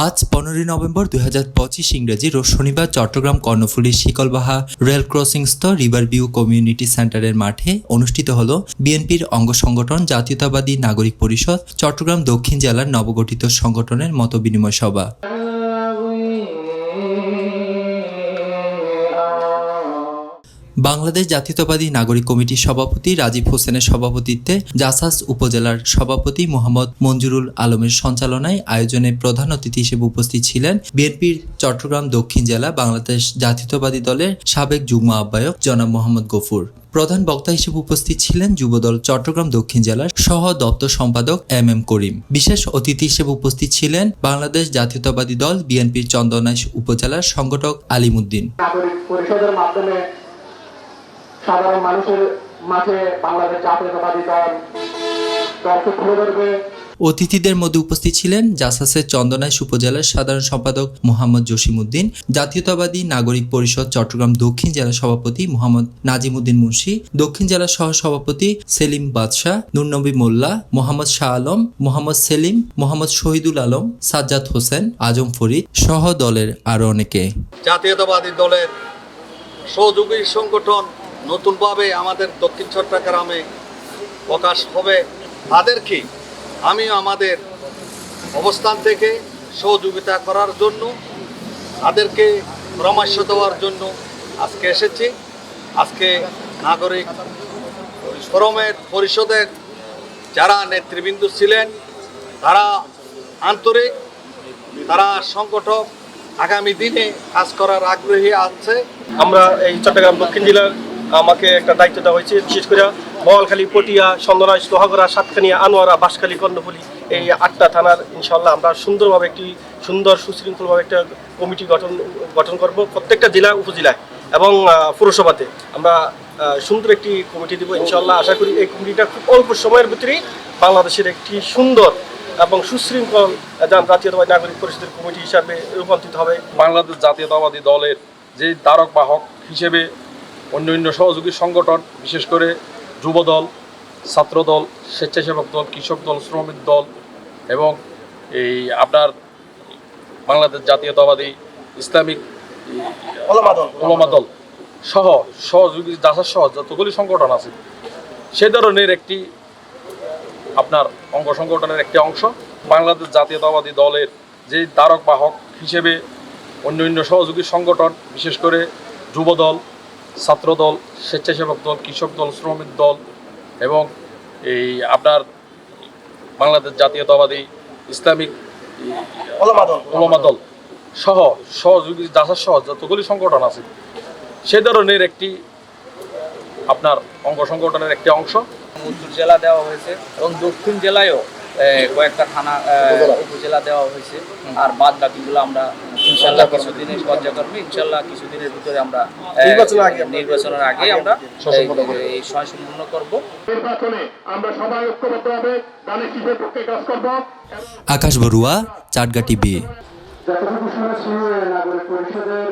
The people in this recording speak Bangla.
আজ 15 নভেম্বর 2025 ইংরেজি রোজ শনিবার চট্টগ্রাম কর্ণফুলীর শিকলবাহা রেল ক্রসিংস্থ রিভার ভিউ কমিউনিটি সেন্টারের মাঠে অনুষ্ঠিত হল বিএনপির অঙ্গ সংগঠন জাতীয়তাবাদী নাগরিক পরিষদ চট্টগ্রাম দক্ষিণ জেলার নবগঠিত সংগঠনের মতবিনিময় সভা। বাংলাদেশ জাতীয়তাবাদী নাগরিক কমিটির সভাপতি রাজীব হোসেনের সভাপতিত্বে জাসাস উপজেলার সভাপতি মোহাম্মদ মঞ্জুরুল আলমের সঞ্চালনায় আয়োজনে প্রধান অতিথি হিসেবে উপস্থিত ছিলেন বিএনপির চট্টগ্রাম দক্ষিণ জেলা বাংলাদেশ জাতীয়তাবাদী দলের সাবেক যুগ্ম আহ্বায়ক জনাব মোহাম্মদ গফুর। প্রধান বক্তা হিসেবে উপস্থিত ছিলেন যুবদল চট্টগ্রাম দক্ষিণ জেলার সহ দপ্তর সম্পাদক এম করিম। বিশেষ অতিথি হিসেবে উপস্থিত ছিলেন বাংলাদেশ জাতীয়তাবাদী দল বিএনপির চন্দনাইশ উপজেলার সংগঠক আলিমুদ্দিন। নাগরিক পরিষদের মাধ্যমে সাধারণ মানুষের মাঝে বাংলাদেশ জাতীয়তাবাদী দলকে তুলে ধরবে। অতিথিদের মধ্যে উপস্থিত ছিলেন জাসাসের চন্দনাইশ উপজেলার সাধারণ সম্পাদক মোহাম্মদ জসিমউদ্দিন, জাতীয়তাবাদী নাগরিক পরিষদ চট্টগ্রাম দক্ষিণ জেলা সভাপতি মোহাম্মদ নাজিমউদ্দিন মুন্সি, দক্ষিণ জেলা সহ সভাপতি সেলিম বাদশাহ, নুরনবী মোল্লা, মোহাম্মদ শাহ আলম, মোহাম্মদ সেলিম, মোহাম্মদ শহীদুল আলম, সাজ্জাদ হোসেন, আজম ফরিদ সহ দলের আরো অনেকে। জাতীয়তাবাদী দলের সহযোগী সংগঠন নতুনভাবে আমাদের দক্ষিণ চট্টগ্রামে প্রকাশ হবে, তাদেরকে আমি আমাদের অবস্থান থেকে সহযোগিতা করার জন্য, তাদেরকে পরামর্শ দেওয়ার জন্য আজকে এসেছি। আজকে নাগরিক ফোরামের পরিষদের যারা নেতৃবৃন্দ ছিলেন তারা আন্তরিক, তারা সংগঠক, আগামী দিনে কাজ করার আগ্রহী আছে। আমরা এই চট্টগ্রাম দক্ষিণ জেলার আমাকে একটা দায়িত্ব দেওয়া হয়েছে, বিশেষ করে বোয়ালখালী, পটিয়া, চন্দনাইশ, লোহাগড়া, সাতকানিয়া, আনোয়ারা, বাঁশখালী, কর্ণফুলী এই 8টা থানার ইনশাল্লাহ আমরা সুন্দরভাবে একটি সুন্দর সুশৃঙ্খলভাবে একটা কমিটি গঠন করব প্রত্যেকটা জেলা উপজেলায় এবং পৌরসভাতে আমরা সুন্দর একটি কমিটি দেবো ইনশাল্লাহ। আশা করি এই কমিটিটা খুব অল্প সময়ের ভিতরেই বাংলাদেশের একটি সুন্দর এবং সুশৃঙ্খল জাতীয়তাবাদী নাগরিক পরিষদের কমিটি হিসাবে রূপান্তরিত হবে। বাংলাদেশ জাতীয়তাবাদী দলের যে ধারক বাহক হিসেবে অন্যান্য সহযোগী সংগঠন, বিশেষ করে যুবদল, ছাত্রদল, স্বেচ্ছাসেবক দল, কৃষক দল, শ্রমিক দল এবং এই আপনার বাংলাদেশ জাতীয়তাবাদী ইসলামিক ওলামা দল সহ সহযোগী জাসাস সহ যতগুলি সংগঠন আছে সে ধরনের একটি আপনার অঙ্গ সংগঠনের একটি অংশ। বাংলাদেশ জাতীয়তাবাদী দলের যে ধারক বাহক হিসেবে অন্যান্য সহযোগী সংগঠন, বিশেষ করে যুবদল, ছাত্রদল, স্বেচ্ছাসেবক দল, কৃষক দল, শ্রমিক দল এবং এই আপনার বাংলাদেশ জাতীয়তাবাদী ইসলামিক ওলামা দল সহ সহযোগী জাসাস সহ যতগুলি সংগঠন আছে সে ধরনের একটি আপনার অঙ্গ সংগঠনের একটি অংশ। উত্তর জেলা দেওয়া হয়েছে এবং দক্ষিণ জেলায়ও কয়েকটা থানা উপজেলা দেওয়া হয়েছে। আর বাদ বাকিগুলো আমরা ইনশাল্লাহ কিছুদিনের পর্যায়ক্রমে ইনশাল্লাহ কিছুদিনের ভিতরে আমরা নির্বাচনের আগে আমরা এই সময় সম্পূর্ণ করব। নির্বাচনে আমরা সবাই ঐক্যবদ্ধভাবে ধানের শীষের পক্ষে কাজ করব। আকাশ বড়ুয়া, চাটগাটি বে। যতটুকু শুনেছি নাগরিক পরিষদের